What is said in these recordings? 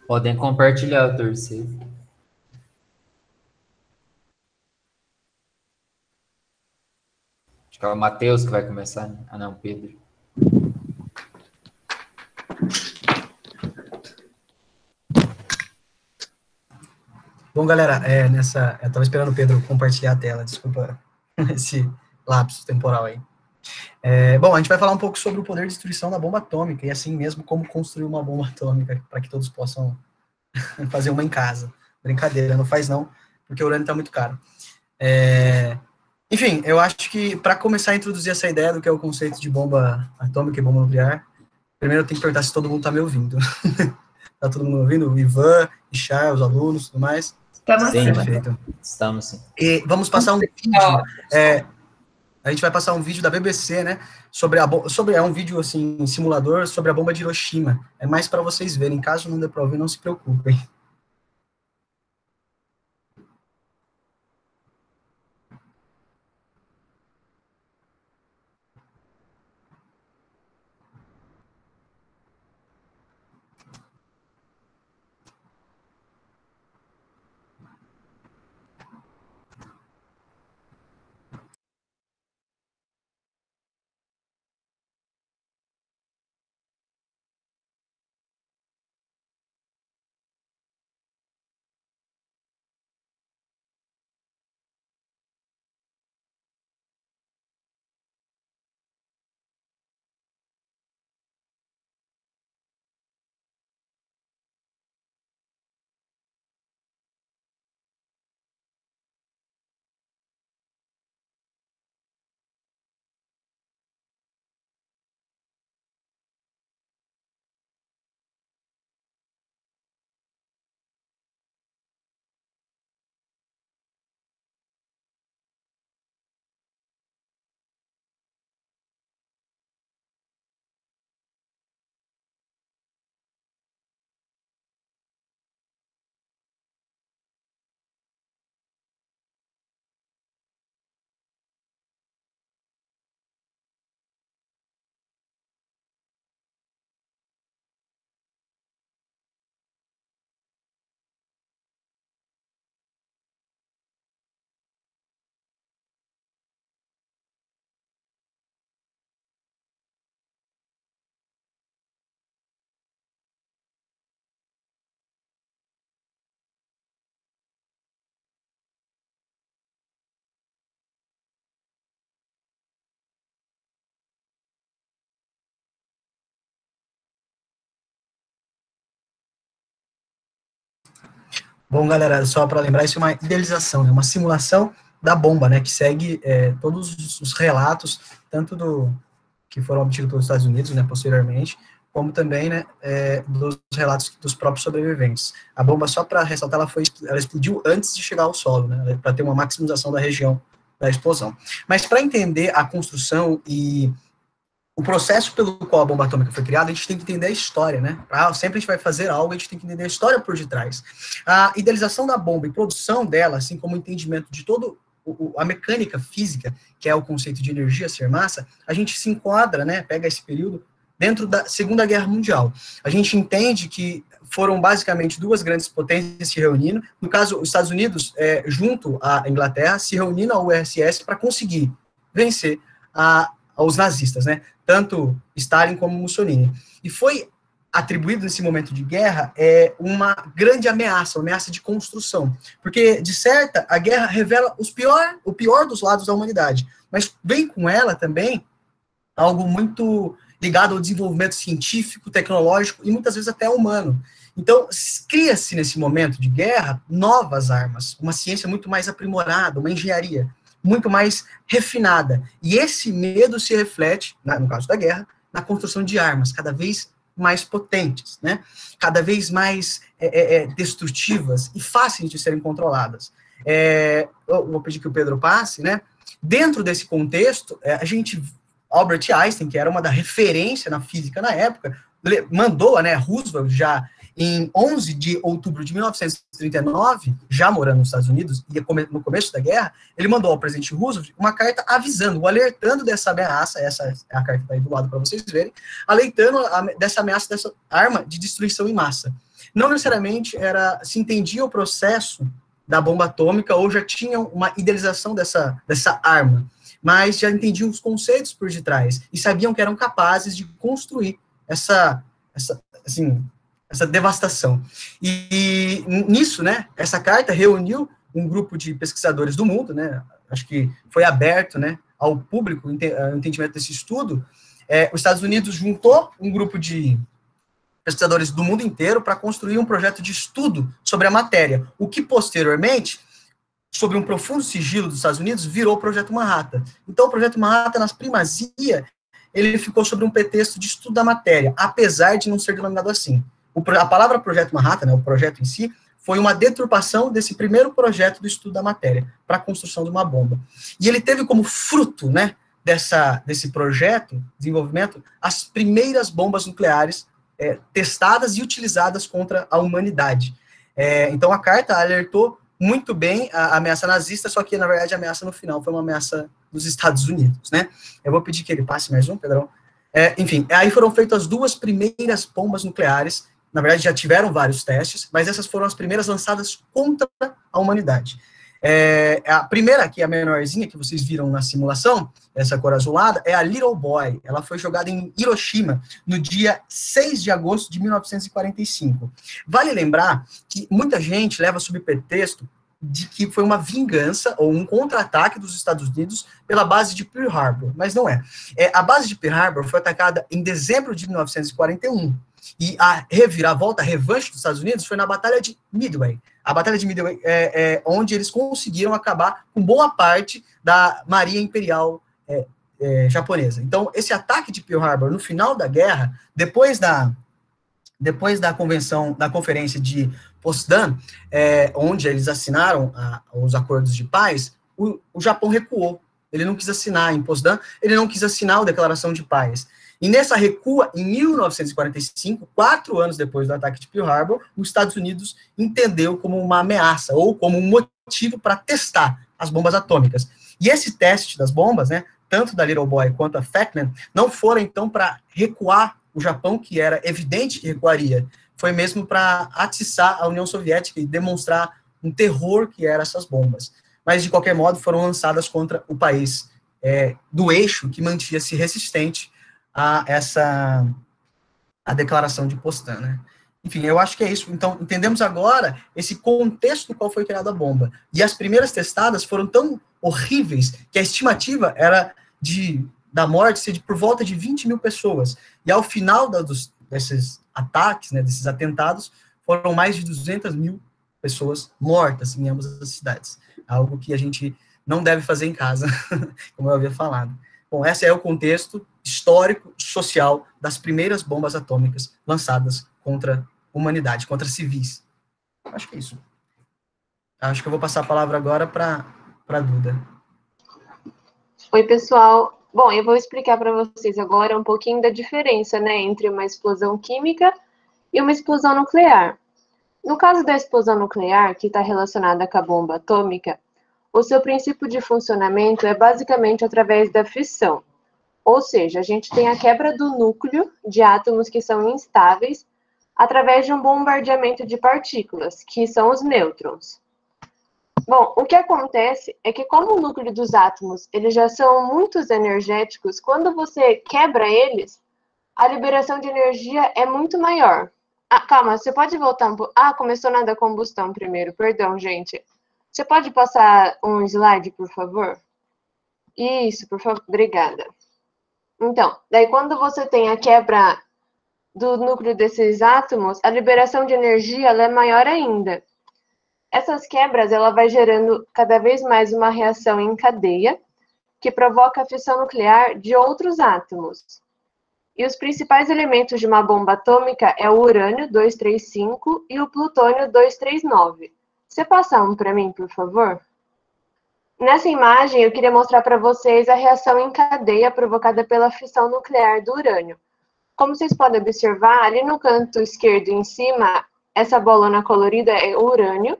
Podem compartilhar o terceiro. Acho que é o Matheus que vai começar, né? Ah, não, Pedro. Bom, galera, eu tava esperando o Pedro compartilhar a tela, desculpa esse lapso temporal aí. Bom, a gente vai falar um pouco sobre o poder de destruição da bomba atômica e assim mesmo como construir uma bomba atômica para que todos possam fazer uma em casa. Brincadeira, não faz não, porque o urânio está muito caro. Enfim, eu acho que para começar a introduzir essa ideia do que é o conceito de bomba atômica e bomba nuclear, primeiro eu tenho que perguntar se todo mundo está me ouvindo. Tá todo mundo ouvindo? O Ivan, Richard, os alunos, tudo mais? Estamos sim. Perfeito. Estamos sim. E vamos passar um vídeo. A gente vai passar um vídeo da BBC, né? É um vídeo assim, simulador sobre a bomba de Hiroshima. É mais para vocês verem. Caso não dê para ouvir, não se preocupem. Bom, galera, só para lembrar, isso é uma idealização, né? Uma simulação da bomba, né? Que segue todos os relatos, tanto que foram obtidos pelos Estados Unidos, né? Posteriormente, como também, né? Dos relatos dos próprios sobreviventes. A bomba, só para ressaltar, ela explodiu antes de chegar ao solo, né? Para ter uma maximização da região da explosão. Mas para entender a construção e o processo pelo qual a bomba atômica foi criada, a gente tem que entender a história, né? Sempre a gente vai fazer algo, a gente tem que entender a história por detrás. A idealização da bomba e produção dela, assim como o entendimento de todo a mecânica física, que é o conceito de energia ser massa, a gente se enquadra, né? Pega esse período dentro da Segunda Guerra Mundial. A gente entende que foram basicamente duas grandes potências se reunindo, no caso, os Estados Unidos, junto à Inglaterra, se reunindo à URSS para conseguir vencer aos nazistas, né? Tanto Stalin como Mussolini. E foi atribuído nesse momento de guerra uma grande ameaça, uma ameaça de construção, porque, de certa, a guerra revela o pior dos lados da humanidade, mas vem com ela também algo muito ligado ao desenvolvimento científico, tecnológico e muitas vezes até humano. Então, cria-se nesse momento de guerra novas armas, uma ciência muito mais aprimorada, uma engenharia muito mais refinada. E esse medo se reflete, no caso da guerra, na construção de armas cada vez mais potentes, né? Cada vez mais destrutivas e fáceis de serem controladas. Eu vou pedir que o Pedro passe, né? Dentro desse contexto, a gente Albert Einstein, que era uma da referência na física na época, mandou, né, Roosevelt, já em 11 de outubro de 1939, já morando nos Estados Unidos, e no começo da guerra, ele mandou ao presidente Roosevelt uma carta avisando, alertando dessa ameaça, essa é a carta que está aí do lado para vocês verem, alertando dessa ameaça, dessa arma de destruição em massa. não necessariamente se entendia o processo da bomba atômica ou já tinham uma idealização dessa arma, mas já entendiam os conceitos por detrás e sabiam que eram capazes de construir essa devastação. E nisso, né, essa carta reuniu um grupo de pesquisadores do mundo, né, acho que foi aberto, né, ao público o entendimento desse estudo. Os Estados Unidos juntou um grupo de pesquisadores do mundo inteiro para construir um projeto de estudo sobre a matéria, o que posteriormente, sob um profundo sigilo dos Estados Unidos, virou o Projeto Manhattan. Então, o Projeto Manhattan, nas primazia, ele ficou sobre um pretexto de estudo da matéria, apesar de não ser denominado assim. A palavra Projeto Manhattan, né, o projeto em si, foi uma deturpação desse primeiro projeto do estudo da matéria, para a construção de uma bomba. E ele teve como fruto, né, desse projeto, desenvolvimento, as primeiras bombas nucleares testadas e utilizadas contra a humanidade. Então, a carta alertou muito bem a ameaça nazista, só que, na verdade, a ameaça no final foi uma ameaça dos Estados Unidos, né? Eu vou pedir que ele passe mais um, Pedrão. Enfim, aí foram feitas as duas primeiras bombas nucleares. Na verdade, já tiveram vários testes, mas essas foram as primeiras lançadas contra a humanidade. A primeira aqui, a menorzinha, que vocês viram na simulação, essa cor azulada, é a Little Boy. Ela foi jogada em Hiroshima no dia 6 de agosto de 1945. Vale lembrar que muita gente leva sob pretexto de que foi uma vingança ou um contra-ataque dos Estados Unidos pela base de Pearl Harbor, mas não é. A base de Pearl Harbor foi atacada em dezembro de 1941. E a reviravolta, a revanche dos Estados Unidos foi na Batalha de Midway. A Batalha de Midway onde eles conseguiram acabar com boa parte da Marinha Imperial japonesa. Então, esse ataque de Pearl Harbor no final da guerra, depois da conferência de Potsdam, onde eles assinaram os acordos de paz, o Japão recuou. Ele não quis assinar em Potsdam, ele não quis assinar a declaração de paz. E nessa recua, em 1945, 4 anos depois do ataque de Pearl Harbor, os Estados Unidos entendeu como uma ameaça, ou como um motivo para testar as bombas atômicas. E esse teste das bombas, né, tanto da Little Boy quanto a Fat Man, não foram, então, para recuar o Japão, que era evidente que recuaria, foi mesmo para atiçar a União Soviética e demonstrar um terror que eram essas bombas. Mas, de qualquer modo, foram lançadas contra o país do eixo que mantinha-se resistente a declaração de Potsdam, né? Enfim, eu acho que é isso. Então, entendemos agora esse contexto no qual foi criada a bomba. E as primeiras testadas foram tão horríveis que a estimativa era da morte ser por volta de 20 mil pessoas. E ao final desses ataques, né, desses atentados, foram mais de 200 mil pessoas mortas em ambas as cidades. Algo que a gente não deve fazer em casa, como eu havia falado. Bom, esse é o contexto histórico, social, das primeiras bombas atômicas lançadas contra a humanidade, contra civis. Acho que é isso. Acho que eu vou passar a palavra agora para a Duda. Oi, pessoal. Bom, eu vou explicar para vocês agora um pouquinho da diferença, né, entre uma explosão química e uma explosão nuclear. No caso da explosão nuclear, que está relacionada com a bomba atômica, o seu princípio de funcionamento é basicamente através da fissão. Ou seja, a gente tem a quebra do núcleo de átomos que são instáveis através de um bombardeamento de partículas, que são os nêutrons. Bom, o que acontece é que como o núcleo dos átomos eles já são muito energéticos, quando você quebra eles, a liberação de energia é muito maior. Calma, você pode voltar um pouco? Começou na da combustão primeiro, perdão, gente. Você pode passar um slide, por favor? Isso, por favor, obrigada. Então, daí quando você tem a quebra do núcleo desses átomos, a liberação de energia ela é maior ainda. Essas quebras, ela vai gerando cada vez mais uma reação em cadeia, que provoca a fissão nuclear de outros átomos. E os principais elementos de uma bomba atômica é o urânio 235 e o plutônio 239. Você passa um para mim, por favor? Nessa imagem, eu queria mostrar para vocês a reação em cadeia provocada pela fissão nuclear do urânio. Como vocês podem observar, ali no canto esquerdo em cima, essa bolona colorida é o urânio,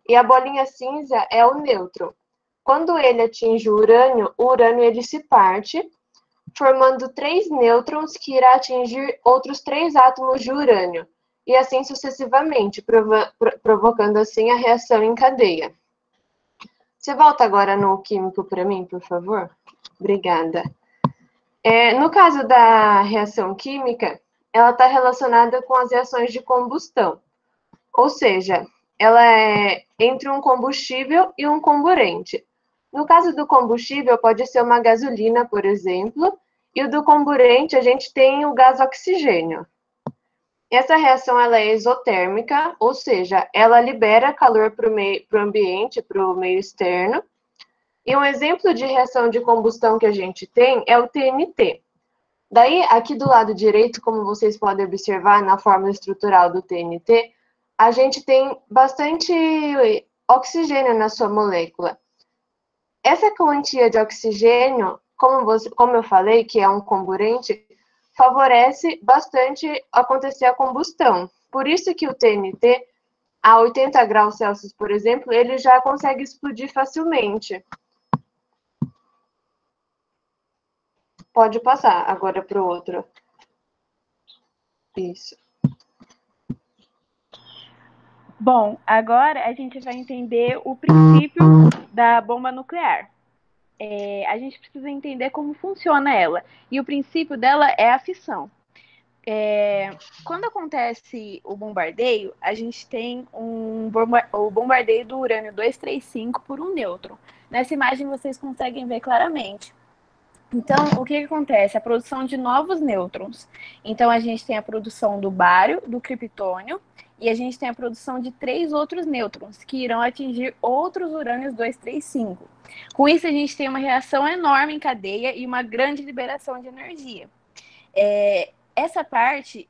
e a bolinha cinza é o nêutron. Quando ele atinge o urânio ele se parte, formando 3 nêutrons que irá atingir outros 3 átomos de urânio. e assim sucessivamente, provocando assim a reação em cadeia. Você volta agora no químico para mim, por favor? Obrigada. No caso da reação química, ela está relacionada com as reações de combustão, ou seja, ela é entre um combustível e um comburente. No caso do combustível, pode ser uma gasolina, por exemplo, e o do comburente, a gente tem o gás oxigênio. Essa reação ela é exotérmica, ou seja, ela libera calor para o ambiente, para o meio externo. E um exemplo de reação de combustão que a gente tem é o TNT. Daí, aqui do lado direito, como vocês podem observar na fórmula estrutural do TNT, a gente tem bastante oxigênio na sua molécula. Essa quantia de oxigênio, como eu falei, que é um comburente, favorece bastante acontecer a combustão. Por isso que o TNT, a 80 graus Celsius, por exemplo, ele já consegue explodir facilmente. Pode passar agora para o outro. Isso. Bom, agora a gente vai entender o princípio da bomba nuclear. A gente precisa entender como funciona ela. E o princípio dela é a fissão. Quando acontece o bombardeio, a gente tem o bombardeio do urânio 235 por um nêutron. Nessa imagem vocês conseguem ver claramente. Então, o que acontece? A produção de novos nêutrons. Então, a gente tem a produção do bário, do criptônio, e a gente tem a produção de 3 outros nêutrons, que irão atingir outros urânios 235. Com isso, a gente tem uma reação enorme em cadeia e uma grande liberação de energia. Essa parte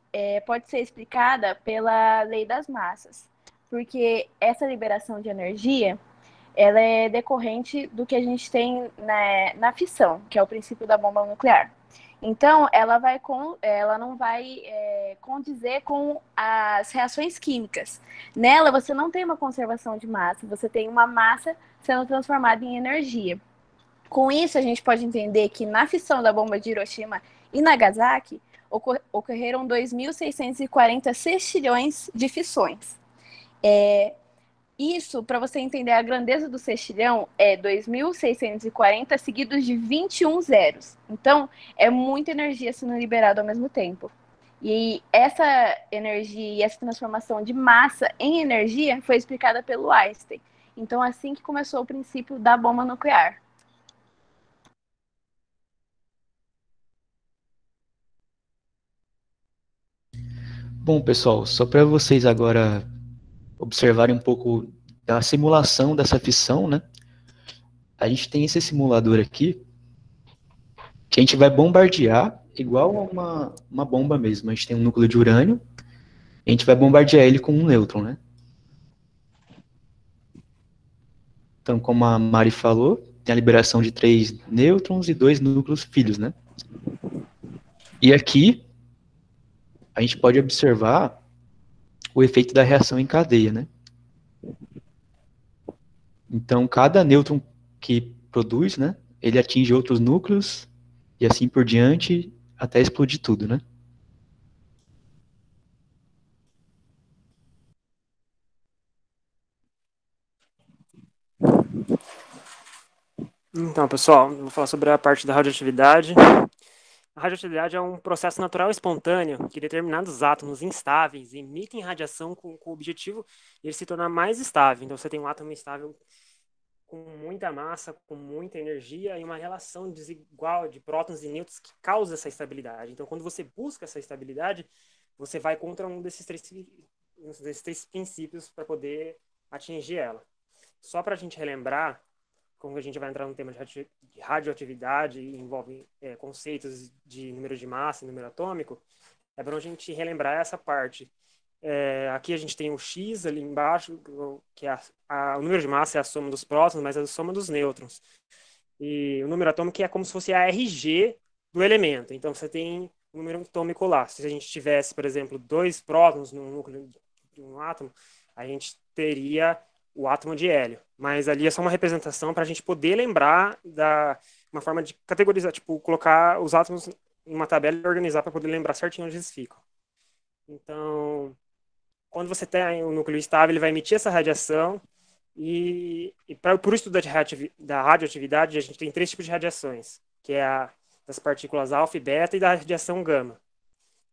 pode ser explicada pela lei das massas, porque essa liberação de energia ela é decorrente do que a gente tem na fissão, que é o princípio da bomba nuclear. Então, ela não vai condizer com as reações químicas. Nela, você não tem uma conservação de massa, você tem uma massa sendo transformada em energia. Com isso, a gente pode entender que na fissão da bomba de Hiroshima e Nagasaki, ocorreram 2.640 sextilhões de fissões. Isso, para você entender a grandeza do sextilhão, é 2.640 seguidos de 21 zeros. Então, é muita energia sendo liberada ao mesmo tempo. E essa energia e essa transformação de massa em energia foi explicada pelo Einstein. Então, assim que começou o princípio da bomba nuclear. Bom, pessoal, só para vocês agora observarem um pouco da simulação dessa fissão, né? A gente tem esse simulador aqui, que a gente vai bombardear igual a uma bomba mesmo. A gente tem um núcleo de urânio, e a gente vai bombardear ele com um nêutron, né? Então, como a Mari falou, tem a liberação de 3 nêutrons e 2 núcleos filhos, né? E aqui, a gente pode observar o efeito da reação em cadeia, né? Então, cada nêutron que produz, né, ele atinge outros núcleos, e assim por diante, até explodir tudo, né? Então, pessoal, vou falar sobre a parte da radioatividade. A radioatividade é um processo natural e espontâneo que determinados átomos instáveis emitem radiação com o objetivo de ele se tornar mais estável. Então, você tem um átomo instável com muita massa, com muita energia e uma relação desigual de prótons e nêutrons que causa essa estabilidade. Então, quando você busca essa estabilidade, você vai contra um desses três princípios para poder atingir ela. Só para a gente relembrar, como a gente vai entrar no tema de radioatividade e envolve conceitos de número de massa e número atômico, é bom a gente relembrar essa parte. Aqui a gente tem o X ali embaixo, que é o número de massa é a soma dos prótons, mas é a soma dos nêutrons. E o número atômico é como se fosse a RG do elemento. Então você tem o número atômico lá. Se a gente tivesse, por exemplo, 2 prótons no núcleo de um átomo, a gente teria o átomo de hélio. Mas ali é só uma representação para a gente poder lembrar uma forma de categorizar, tipo, colocar os átomos em uma tabela e organizar para poder lembrar certinho onde eles ficam. Então, quando você tem um núcleo estável, ele vai emitir essa radiação. Por estudo da radioatividade, a gente tem 3 tipos de radiações, que é a das partículas alfa e beta e da radiação gama.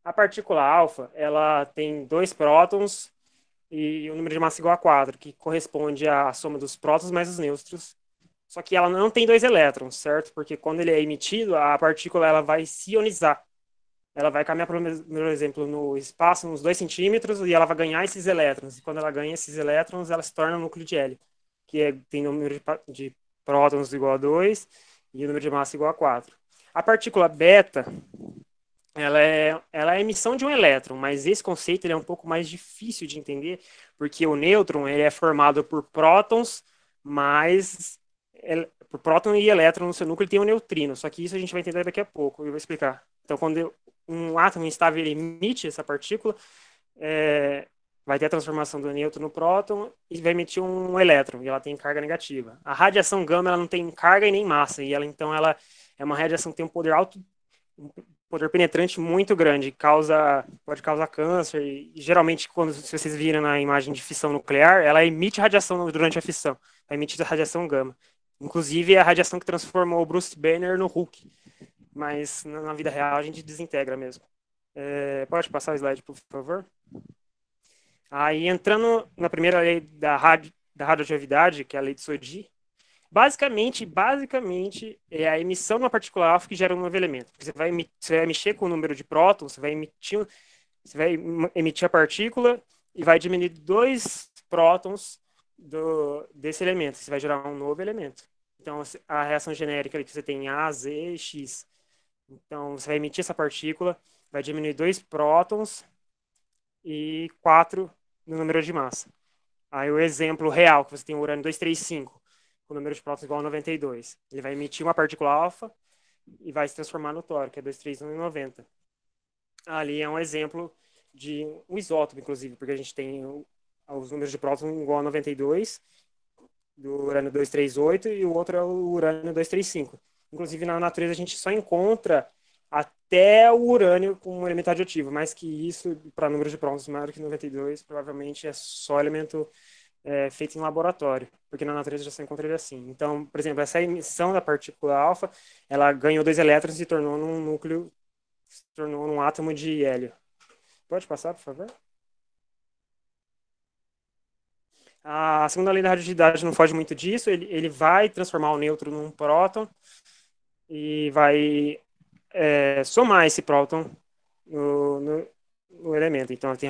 A partícula alfa, ela tem 2 prótons e o número de massa igual a 4, que corresponde à soma dos prótons mais os nêutrons. Só que ela não tem 2 elétrons, certo? Porque quando ele é emitido, a partícula ela vai se ionizar. Ela vai caminhar, por exemplo, no espaço uns 2 centímetros e ela vai ganhar esses elétrons. E quando ela ganha esses elétrons, ela se torna um núcleo de hélio, que tem número de prótons igual a 2 e o número de massa igual a 4. A partícula beta, ela é a emissão de um elétron, mas esse conceito ele é um pouco mais difícil de entender, porque o nêutron ele é formado por prótons por próton e elétron no seu núcleo ele tem um neutrino, só que isso a gente vai entender daqui a pouco, eu vou explicar. Então, quando um átomo instável ele emite essa partícula, vai ter a transformação do nêutron no próton e vai emitir um elétron, e ela tem carga negativa. A radiação gama ela não tem carga e nem massa, e então ela é uma radiação que tem um poder alto, um poder penetrante muito grande, pode causar câncer, e geralmente, se vocês viram na imagem de fissão nuclear, ela emite radiação durante a fissão, vai emitir a radiação gama. Inclusive, é a radiação que transformou o Bruce Banner no Hulk, mas na vida real a gente desintegra mesmo. Pode passar o slide, por favor? Aí, entrando na primeira lei da radioatividade, que é a lei de Soddy, basicamente, é a emissão de uma partícula alfa que gera um novo elemento. Você vai mexer com o número de prótons, você vai emitir a partícula e vai diminuir 2 prótons desse elemento. Você vai gerar um novo elemento. Então, a reação genérica que você tem A, Z e X. Então, você vai emitir essa partícula, vai diminuir 2 prótons e 4 no número de massa. Aí, o exemplo real, que você tem o urânio 235, com o número de prótons igual a 92. Ele vai emitir uma partícula alfa e vai se transformar no tório, que é 231 e 90. Ali é um exemplo de um isótopo, inclusive, porque a gente tem os números de prótons igual a 92, do urânio 238, e o outro é o urânio 235. Inclusive, na natureza, a gente só encontra até o urânio com um elemento radioativo, mais que isso, para número de prótons maior que 92, provavelmente é só elemento feito em laboratório, porque na natureza já se encontra ele assim. Então, por exemplo, essa emissão da partícula alfa, ela ganhou 2 elétrons e se tornou num átomo de hélio. Pode passar, por favor? A segunda lei da radioatividade não foge muito disso, ele vai transformar o nêutron num próton e vai somar esse próton no elemento. Então, tem,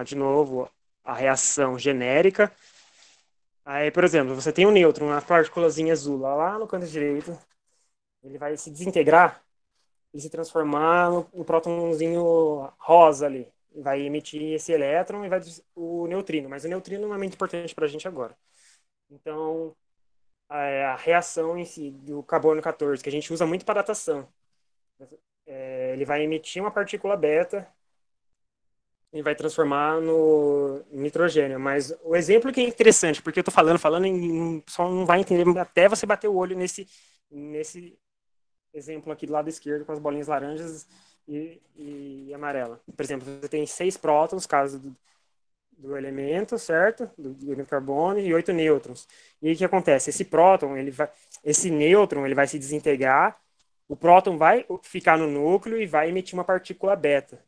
de novo, a reação genérica. Aí, por exemplo, você tem um nêutron, uma partículazinha azul, lá no canto direito, ele vai se desintegrar e se transformar no prótonzinho rosa ali. Vai emitir esse elétron e o neutrino, mas o neutrino não é muito importante para a gente agora. Então, a reação em si do carbono 14, que a gente usa muito para datação, ele vai emitir uma partícula beta e vai transformar no nitrogênio. Mas o exemplo que é interessante, porque eu estou falando, só não vai entender até você bater o olho nesse exemplo aqui do lado esquerdo, com as bolinhas laranjas e amarela. Por exemplo, você tem 6 prótons, caso do elemento, certo? Do elemento carbono, e 8 nêutrons. E aí o que acontece? Esse nêutron ele vai se desintegrar, o próton vai ficar no núcleo e vai emitir uma partícula beta.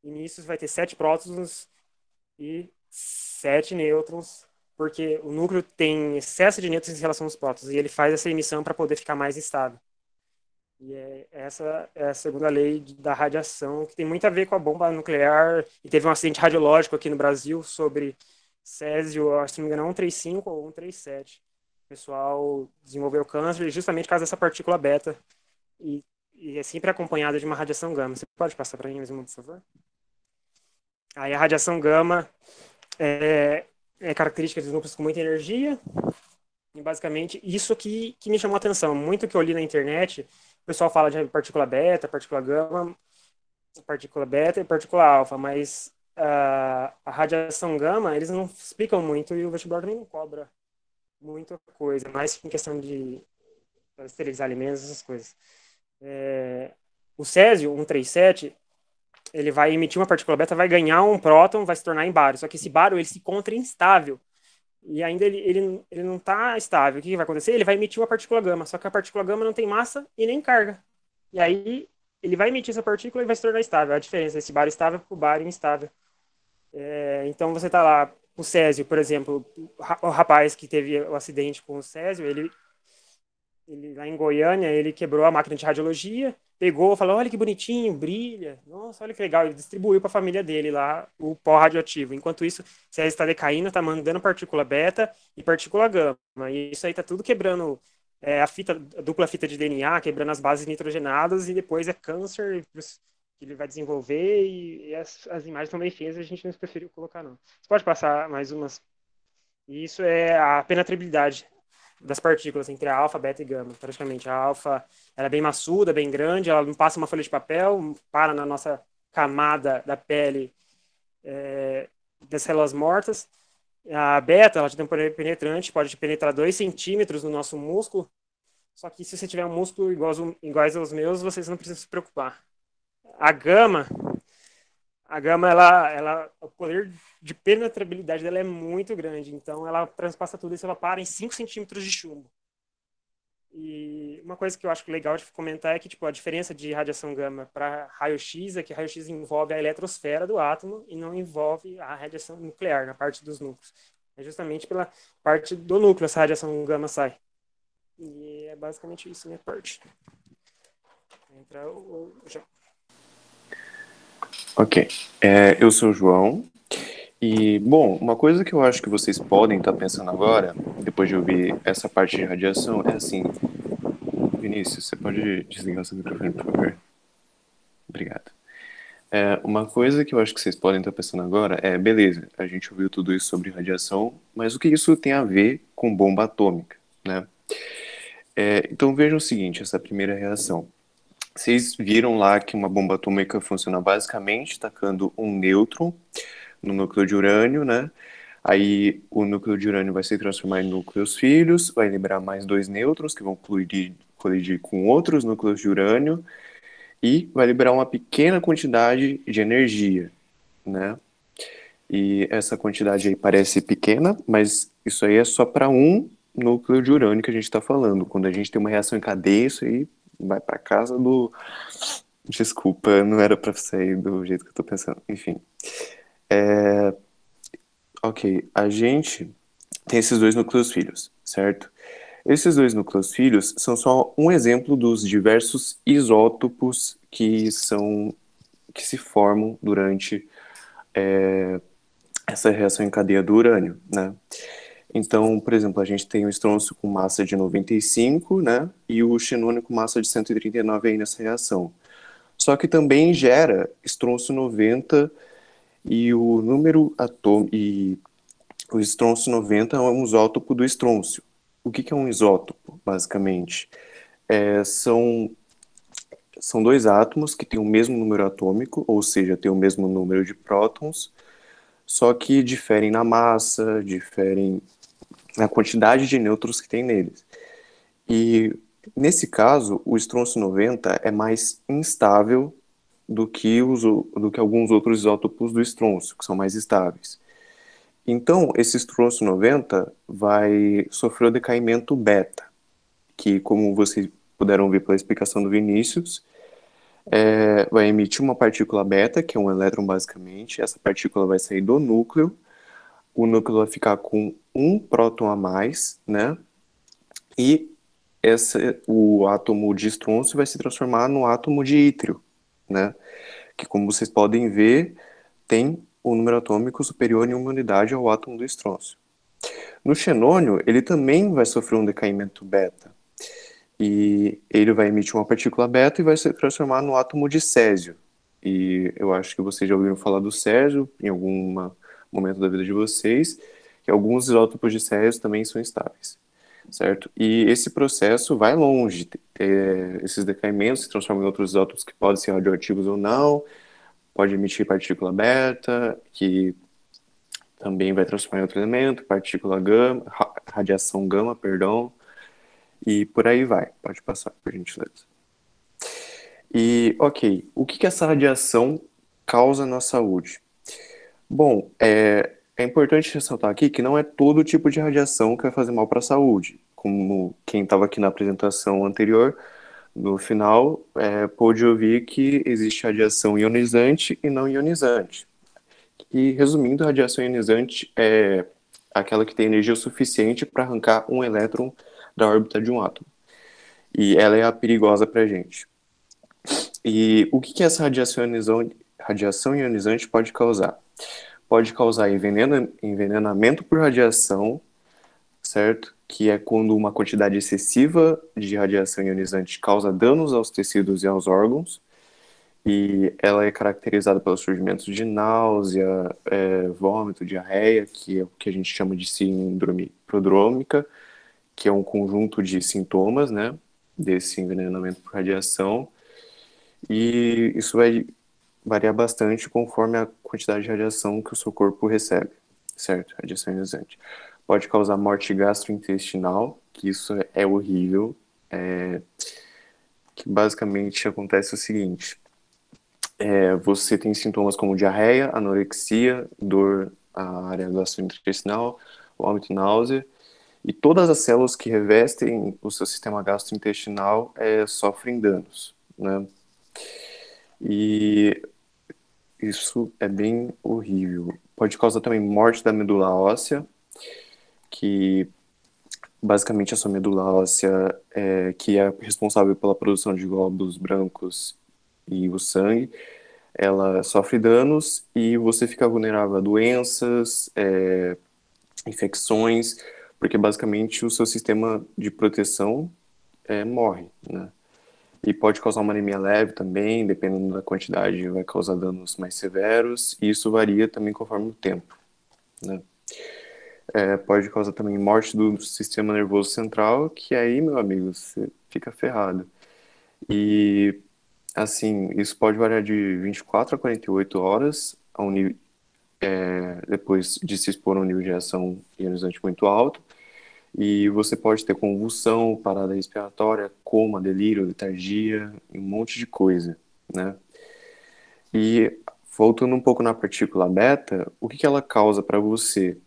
E nisso vai ter 7 prótons e 7 nêutrons, porque o núcleo tem excesso de nêutrons em relação aos prótons, e ele faz essa emissão para poder ficar mais estável. E essa é a segunda lei da radiação, que tem muito a ver com a bomba nuclear, e teve um acidente radiológico aqui no Brasil sobre césio, se não me engano, 135 ou 137. O pessoal desenvolveu câncer justamente por causa dessa partícula beta, e é sempre acompanhada de uma radiação gama. Você pode passar para mim mais uma, por favor? Aí a radiação gama é característica dos núcleos com muita energia, e basicamente isso que me chamou a atenção. Muito que eu li na internet, o pessoal fala de partícula beta, partícula gama, partícula beta e partícula alfa, mas a radiação gama, eles não explicam muito, e o vestibular também não cobra muita coisa, mais em questão de esterilizar alimentos, essas coisas. O césio 137, ele vai emitir uma partícula beta, vai ganhar um próton, vai se tornar em bário. Só que esse bário, ele se encontra instável. E ainda ele não está estável. O que vai acontecer? Ele vai emitir uma partícula gama. Só que a partícula gama não tem massa e nem carga. E aí, ele vai emitir essa partícula e vai se tornar estável. A diferença desse bário estável para o bário instável. Então, você está lá, o Césio, por exemplo, o rapaz que teve o acidente com o Césio, ele lá em Goiânia, ele quebrou a máquina de radiologia, pegou, falou, olha que bonitinho, brilha, nossa, olha que legal, ele distribuiu para a família dele lá o pó radioativo. Enquanto isso, se ela está decaindo, está mandando partícula beta e partícula gama. E isso aí está tudo quebrando a dupla fita de DNA, quebrando as bases nitrogenadas, e depois é câncer que ele vai desenvolver, e as imagens estão bem feias, a gente não preferiu colocar, não. Você pode passar mais umas? E isso é a penetrabilidade das partículas entre a alfa, beta e gama. Praticamente, a alfa ela é bem maçuda, bem grande, ela não passa uma folha de papel, para na nossa camada da pele das células mortas. A beta, ela tem um poder penetrante, pode penetrar 2 centímetros no nosso músculo, só que se você tiver um músculo iguais aos meus, vocês não precisam se preocupar. A gama, o poder de penetrabilidade dela é muito grande, então ela transpassa tudo isso, ela para em 5 centímetros de chumbo. E uma coisa que eu acho legal de comentar é que a diferença de radiação gama para raio-x é que raio-x envolve a eletrosfera do átomo e não envolve a radiação nuclear, na parte dos núcleos. É justamente pela parte do núcleo essa radiação gama sai. E é basicamente isso, minha parte. Entra o João. Ok, eu sou o João, e, bom, uma coisa que eu acho que vocês podem estar pensando agora, depois de ouvir essa parte de radiação, é assim, Vinícius, você pode desligar o seu microfone, por favor? Obrigado. Uma coisa que eu acho que vocês podem estar pensando agora é, beleza, a gente ouviu tudo isso sobre radiação, mas o que isso tem a ver com bomba atômica, né? Então vejam o seguinte, essa primeira reação. Vocês viram lá que uma bomba atômica funciona basicamente tacando um nêutron no núcleo de urânio, né? Aí o núcleo de urânio vai se transformar em núcleos filhos, vai liberar mais 2 nêutrons que vão colidir com outros núcleos de urânio e vai liberar uma pequena quantidade de energia, né? E essa quantidade aí parece pequena, mas isso aí é só para um núcleo de urânio que a gente está falando. Quando a gente tem uma reação em cadeia, isso aí vai para casa do... Desculpa, não era para sair do jeito que eu tô pensando. Enfim. Ok, a gente tem esses 2 núcleos filhos, certo? Esses 2 núcleos filhos são só um exemplo dos diversos isótopos que se formam durante essa reação em cadeia do urânio, né? Então, por exemplo, a gente tem o estrôncio com massa de 95, né? E o xenônio com massa de 139 aí nessa reação. Só que também gera estrôncio 90 e o estrôncio 90 é um isótopo do estrôncio. O que é um isótopo, basicamente? São 2 átomos que têm o mesmo número atômico, ou seja, têm o mesmo número de prótons, só que diferem na massa, diferem na quantidade de nêutrons que tem neles. E, nesse caso, o estrôncio 90 é mais instável do que alguns outros isótopos do estrôncio, que são mais estáveis. Então, esse estrôncio 90 vai sofrer o decaimento beta, que, como vocês puderam ver pela explicação do Vinícius, vai emitir uma partícula beta, que é um elétron basicamente. Essa partícula vai sair do núcleo, o núcleo vai ficar com um próton a mais, né? E o átomo de estrôncio vai se transformar no átomo de ítrio, né? Que, como vocês podem ver, tem um número atômico superior em uma unidade ao átomo do estrôncio. No xenônio, ele também vai sofrer um decaimento beta. E ele vai emitir uma partícula beta e vai se transformar no átomo de césio. E eu acho que vocês já ouviram falar do césio em algum momento da vida de vocês, que alguns isótopos de césio também são estáveis, certo? E esse processo vai longe. Esses decaimentos se transformam em outros isótopos que podem ser radioativos ou não, pode emitir partícula beta, que também vai transformar em outro elemento, partícula gama, radiação gama, perdão, e por aí vai. Pode passar, por gentileza. E, ok, o que essa radiação causa na saúde? Bom, é importante ressaltar aqui que não é todo tipo de radiação que vai fazer mal para a saúde. Como quem estava aqui na apresentação anterior, no final, pôde ouvir que existe radiação ionizante e não ionizante. E, resumindo, a radiação ionizante é aquela que tem energia suficiente para arrancar um elétron da órbita de um átomo. E ela é a perigosa para a gente. E o que essa radiação ionizante pode causar? Pode causar envenenamento por radiação, certo? Que é quando uma quantidade excessiva de radiação ionizante causa danos aos tecidos e aos órgãos. E ela é caracterizada pelo surgimento de náusea, vômito, diarreia, que é o que a gente chama de síndrome prodrômica, que é um conjunto de sintomas, né, desse envenenamento por radiação. E isso vai variar bastante conforme a quantidade de radiação que o seu corpo recebe, certo? Radiação ionizante. Pode causar morte gastrointestinal, que isso é horrível, que basicamente acontece o seguinte: você tem sintomas como diarreia, anorexia, dor na área gastrointestinal, vômito, náusea, e todas as células que revestem o seu sistema gastrointestinal sofrem danos, né? E isso é bem horrível. Pode causar também morte da medula óssea, que basicamente a sua medula óssea que é responsável pela produção de glóbulos brancos e o sangue, ela sofre danos e você fica vulnerável a doenças, infecções, porque basicamente o seu sistema de proteção morre, né? E pode causar uma anemia leve também, dependendo da quantidade, vai causar danos mais severos, e isso varia também conforme o tempo, né? Pode causar também morte do sistema nervoso central, que aí, meu amigo, você fica ferrado. E, assim, isso pode variar de 24 a 48 horas, depois de se expor a um nível de reação ionizante muito alto, e você pode ter convulsão, parada respiratória, coma, delírio, letargia, um monte de coisa, né? E voltando um pouco na partícula beta, o que ela causa para você?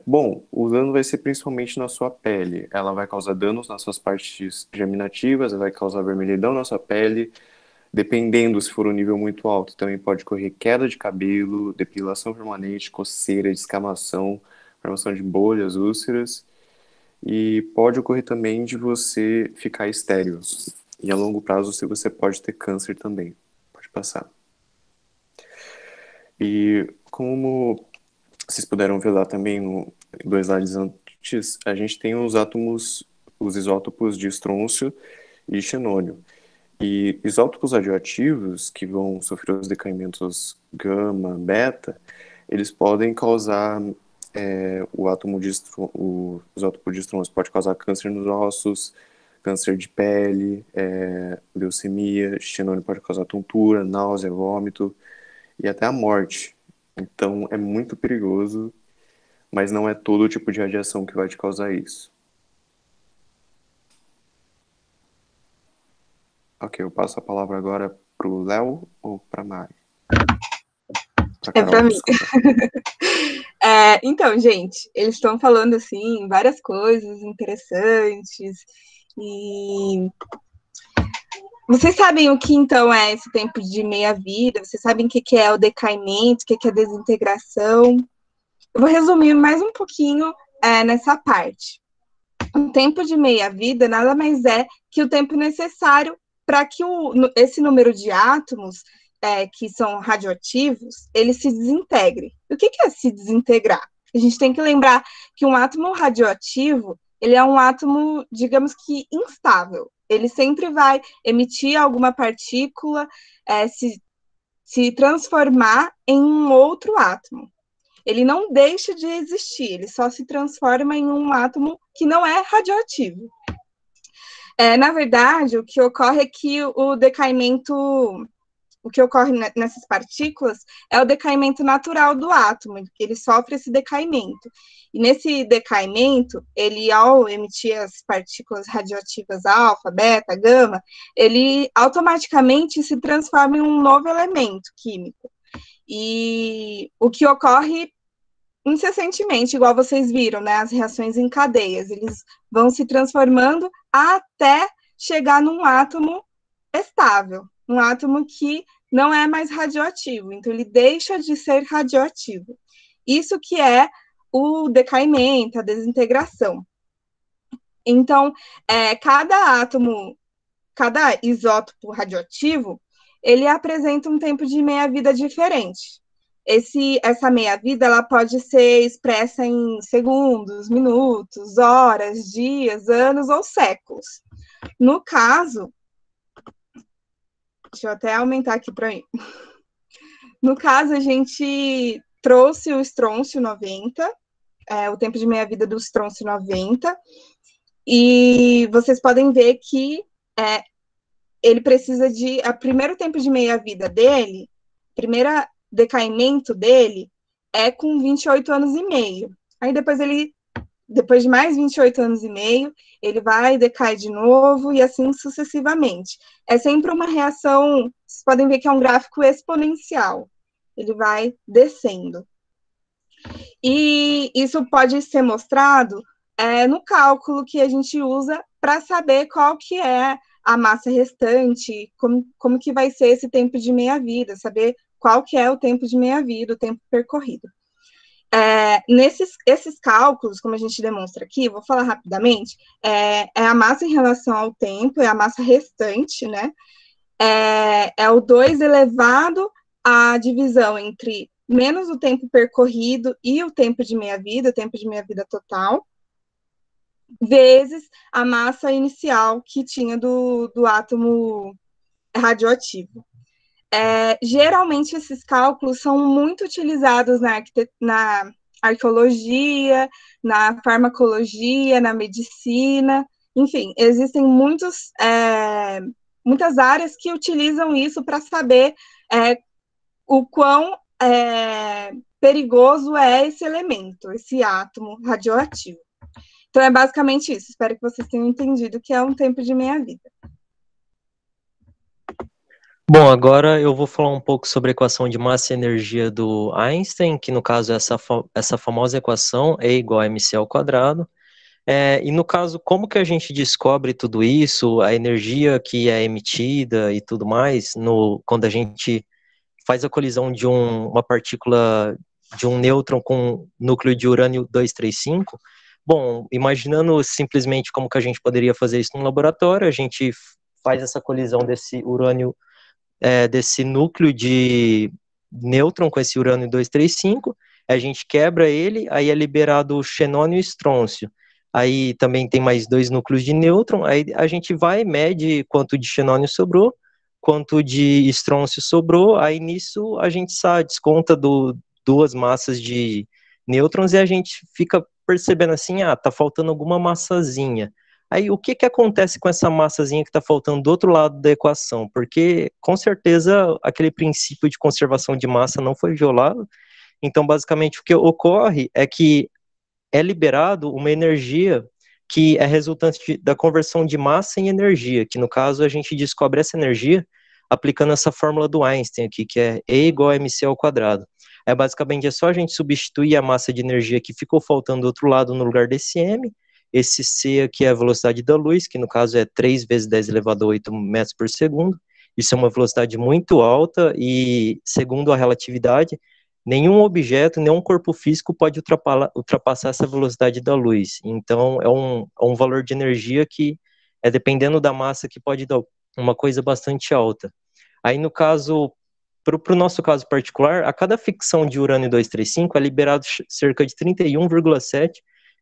Bom, o dano vai ser principalmente na sua pele. Ela vai causar danos nas suas partes germinativas, ela vai causar vermelhidão na sua pele, dependendo se for um nível muito alto. Também pode ocorrer queda de cabelo, depilação permanente, coceira, descamação, formação de bolhas, úlceras. E pode ocorrer também de você ficar estéril. E a longo prazo você pode ter câncer também. Pode passar. E como vocês puderam ver lá também no 2 slides antes, a gente tem os átomos, os isótopos de estrôncio e xenônio. E isótopos radioativos, que vão sofrer os decaimentos gama, beta, eles podem causar o isótopo de estrôncio pode causar câncer nos ossos, câncer de pele, leucemia, xenônio pode causar tontura, náusea, vômito e até a morte. Então é muito perigoso, mas não é todo tipo de radiação que vai te causar isso. Ok, eu passo a palavra agora para o Léo ou para a Mari? Para mim. Então, gente, eles estão falando assim várias coisas interessantes e vocês sabem o que então é esse tempo de meia-vida? Vocês sabem o que é o decaimento, o que é a desintegração? Eu vou resumir mais um pouquinho nessa parte. O tempo de meia-vida nada mais é que o tempo necessário para que esse número de átomos que são radioativos, ele se desintegre. O que é se desintegrar? A gente tem que lembrar que um átomo radioativo, ele é um átomo, digamos que instável. Ele sempre vai emitir alguma partícula, se transformar em um outro átomo. Ele não deixa de existir, ele só se transforma em um átomo que não é radioativo. Na verdade, o que ocorre é que o decaimento o que ocorre nessas partículas é o decaimento natural do átomo, ele sofre esse decaimento. E nesse decaimento, ele, ao emitir as partículas radioativas alfa, beta, gama, ele automaticamente se transforma em um novo elemento químico. E o que ocorre incessantemente, igual vocês viram, né, as reações em cadeias, eles vão se transformando até chegar num átomo estável, um átomo que não é mais radioativo, então ele deixa de ser radioativo. Isso que é o decaimento, a desintegração. Então, cada átomo, cada isótopo radioativo, ele apresenta um tempo de meia-vida diferente. Essa meia-vida, ela pode ser expressa em segundos, minutos, horas, dias, anos ou séculos. No caso, deixa eu até aumentar aqui para mim. No caso, a gente trouxe o estrôncio 90, o tempo de meia-vida do estrôncio 90, e vocês podem ver que ele precisa de... O primeiro tempo de meia-vida dele, primeira decaimento dele é com 28 anos e meio. Aí depois de mais 28 anos e meio, ele vai decair de novo e assim sucessivamente. É sempre uma reação, vocês podem ver que é um gráfico exponencial. Ele vai descendo. E isso pode ser mostrado no cálculo que a gente usa para saber qual que é a massa restante, como que vai ser esse tempo de meia-vida, saber qual que é o tempo de meia-vida, o tempo percorrido. Esses cálculos, como a gente demonstra aqui, vou falar rapidamente, é a massa em relação ao tempo, é a massa restante, né? É o 2 elevado à divisão entre menos o tempo percorrido e o tempo de meia-vida, o tempo de meia-vida total, vezes a massa inicial que tinha do átomo radioativo. Geralmente, esses cálculos são muito utilizados na arqueologia, na farmacologia, na medicina, enfim, existem muitas áreas que utilizam isso para saber o quão perigoso é esse elemento, esse átomo radioativo. Então, é basicamente isso. Espero que vocês tenham entendido que é um tempo de meia-vida. Bom, agora eu vou falar um pouco sobre a equação de massa e energia do Einstein, que no caso é essa famosa equação E igual a mc ao quadrado. E no caso, como que a gente descobre tudo isso, a energia que é emitida e tudo mais, quando a gente faz a colisão de uma partícula, de um nêutron com núcleo de urânio 235? Bom, imaginando simplesmente como que a gente poderia fazer isso no laboratório, a gente faz essa colisão desse urânio, desse núcleo de nêutron com esse urânio 235, a gente quebra ele, aí é liberado o xenônio e estrôncio. Aí também tem mais 2 núcleos de nêutron, aí a gente vai, mede quanto de xenônio sobrou, quanto de estrôncio sobrou, aí nisso a gente desconta 2 massas de nêutrons e a gente fica percebendo assim, tá faltando alguma massazinha. Aí, o que acontece com essa massazinha que está faltando do outro lado da equação? Porque, com certeza, aquele princípio de conservação de massa não foi violado. Então, basicamente, o que ocorre é que é liberado uma energia que é resultante da conversão de massa em energia, que, no caso, a gente descobre essa energia aplicando essa fórmula do Einstein aqui, que é E igual a mc ao quadrado. Basicamente, é só a gente substituir a massa de energia que ficou faltando do outro lado no lugar desse m. Esse c aqui é a velocidade da luz, que no caso é 3 vezes 10 elevado a 8 metros por segundo. Isso é uma velocidade muito alta e, segundo a relatividade, nenhum objeto, nenhum corpo físico pode ultrapassar essa velocidade da luz. Então, é um valor de energia que, dependendo da massa, que pode dar uma coisa bastante alta. Aí, no caso, para o nosso caso particular, a cada ficção de urânio 235 é liberado cerca de 31,7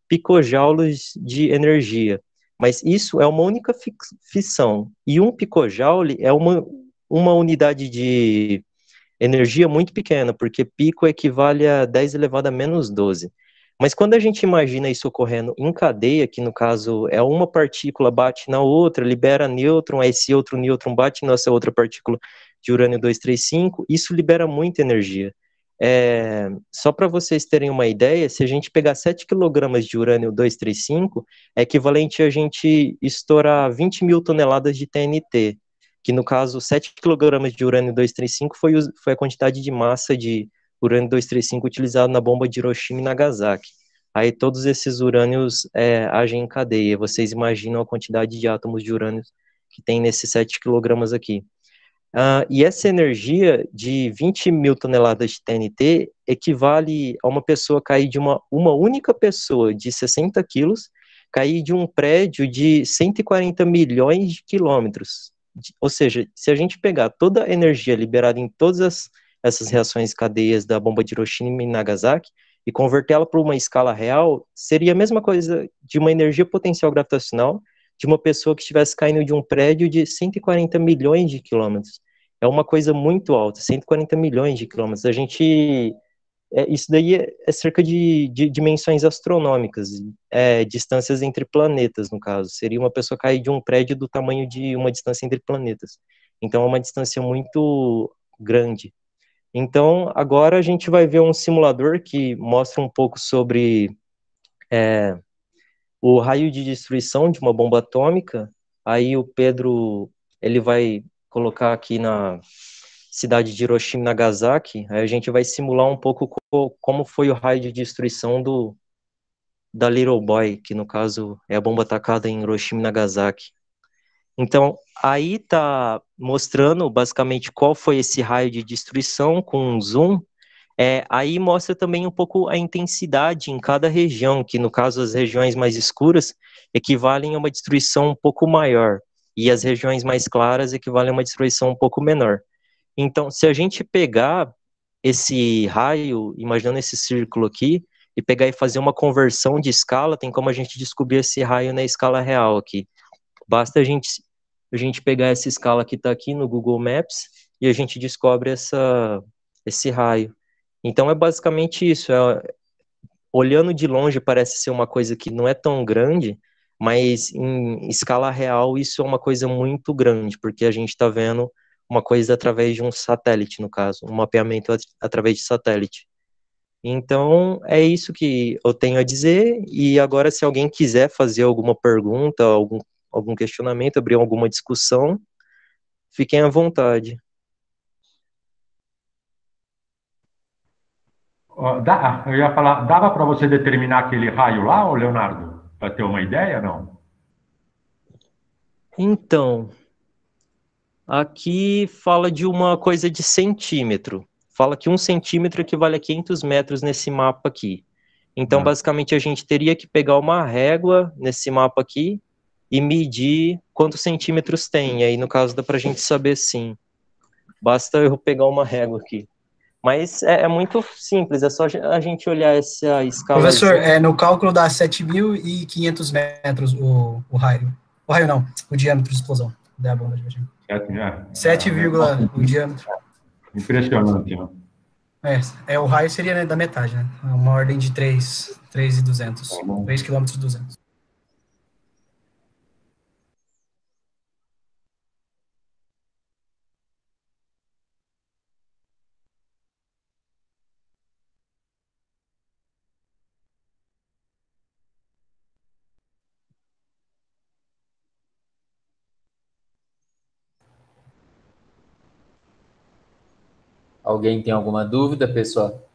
picojoules de energia. Mas isso é uma única fissão. E 1 picojoule é uma unidade de energia muito pequena, porque pico equivale a 10 elevado a menos 12. Mas quando a gente imagina isso ocorrendo em cadeia, que no caso é uma partícula bate na outra, libera nêutron, aí esse outro nêutron bate nessa outra partícula, de urânio 235, isso libera muita energia. Só para vocês terem uma ideia, se a gente pegar 7 kg de urânio 235, é equivalente a gente estourar 20 mil toneladas de TNT, que no caso 7 kg de urânio 235 foi a quantidade de massa de urânio 235 utilizado na bomba de Hiroshima e Nagasaki. Aí todos esses urânios agem em cadeia. Vocês imaginam a quantidade de átomos de urânio que tem nesses 7 kg aqui. E essa energia de 20 mil toneladas de TNT equivale a uma pessoa cair de uma única pessoa de 60 quilos, cair de um prédio de 140 milhões de quilômetros. Ou seja, se a gente pegar toda a energia liberada em todas essas reações cadeias da bomba de Hiroshima e Nagasaki e convertê-la para uma escala real, seria a mesma coisa de uma energia potencial gravitacional de uma pessoa que estivesse caindo de um prédio de 140 milhões de quilômetros. É uma coisa muito alta, 140 milhões de quilômetros. Isso daí é cerca de dimensões astronômicas, distâncias entre planetas, no caso. Seria uma pessoa cair de um prédio do tamanho de uma distância entre planetas. Então, é uma distância muito grande. Então, agora a gente vai ver um simulador que mostra um pouco sobre o raio de destruição de uma bomba atômica. Aí o Pedro, ele vai colocar aqui na cidade de Hiroshima e Nagasaki, aí a gente vai simular um pouco como foi o raio de destruição da Little Boy, que no caso é a bomba atacada em Hiroshima e Nagasaki. Então, aí tá mostrando basicamente qual foi esse raio de destruição com um zoom. Aí mostra também um pouco a intensidade em cada região, que no caso as regiões mais escuras equivalem a uma destruição um pouco maior, e as regiões mais claras equivalem a uma destruição um pouco menor. Então, se a gente pegar esse raio, imaginando esse círculo aqui, e pegar e fazer uma conversão de escala, tem como a gente descobrir esse raio na escala real aqui. Basta a gente pegar essa escala que está aqui no Google Maps e a gente descobre esse raio. Então, é basicamente isso. Olhando de longe, parece ser uma coisa que não é tão grande, mas em escala real, isso é uma coisa muito grande, porque a gente está vendo uma coisa através de um satélite, no caso, um mapeamento através de satélite. Então, é isso que eu tenho a dizer, e agora, se alguém quiser fazer alguma pergunta, algum questionamento, abrir alguma discussão, fiquem à vontade. Eu ia falar, dava para você determinar aquele raio lá, ô Leonardo? Para ter uma ideia, não? Então, aqui fala de uma coisa de centímetro. Fala que 1 centímetro equivale a 500 metros nesse mapa aqui. Então, basicamente, a gente teria que pegar uma régua nesse mapa aqui e medir quantos centímetros tem. E aí, no caso, dá para a gente saber sim. Basta eu pegar uma régua aqui. Mas é muito simples, é só a gente olhar essa escala. Professor, no cálculo dá 7.500 metros o raio. O raio não, o diâmetro de explosão da bomba de Hiroshima. 7, o diâmetro. Impressionante, né? O raio seria, né, da metade, né? Uma ordem de 3.200. 3 km e 200. Alguém tem alguma dúvida, pessoal?